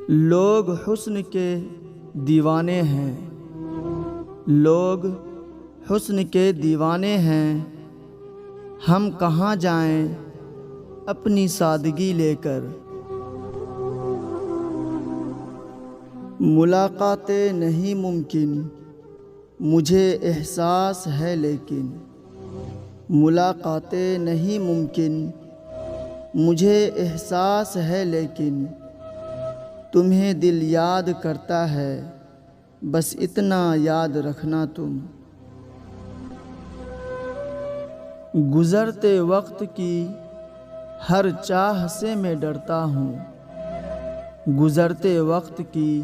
لوگ حسن کے دیوانے ہیں، لوگ حسن کے دیوانے ہیں، ہم کہاں جائیں اپنی سادگی لے کر۔ ملاقاتیں نہیں ممکن مجھے احساس ہے، لیکن ملاقاتیں نہیں ممکن مجھے احساس ہے، لیکن تمہیں دل یاد کرتا ہے، بس اتنا یاد رکھنا تم۔ گزرتے وقت کی ہر چاہ سے میں ڈرتا ہوں، گزرتے وقت کی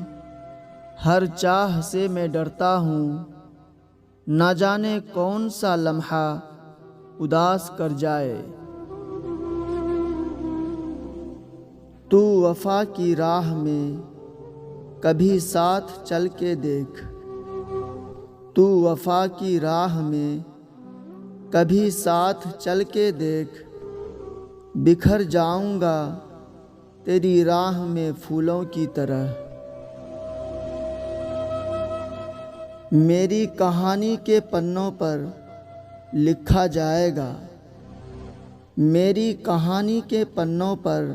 ہر چاہ سے میں ڈرتا ہوں، نہ جانے کون سا لمحہ اداس کر جائے۔ تو وفا کی راہ میں کبھی ساتھ چل کے دیکھ، تو وفا کی راہ میں کبھی ساتھ چل کے دیکھ، بکھر جاؤں گا تیری راہ میں پھولوں کی طرح۔ میری کہانی کے پنوں پر لکھا جائے گا، میری کہانی کے پنوں پر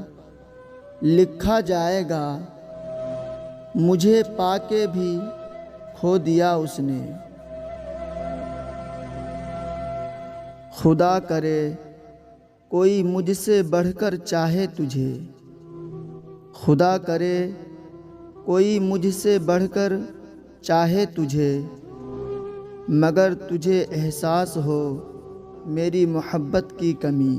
لکھا جائے گا، مجھے پا کے بھی کھو دیا اس نے۔ خدا کرے کوئی مجھ سے بڑھ کر چاہے تجھے، خدا کرے کوئی مجھ سے بڑھ کر چاہے تجھے، مگر تجھے احساس ہو میری محبت کی کمی۔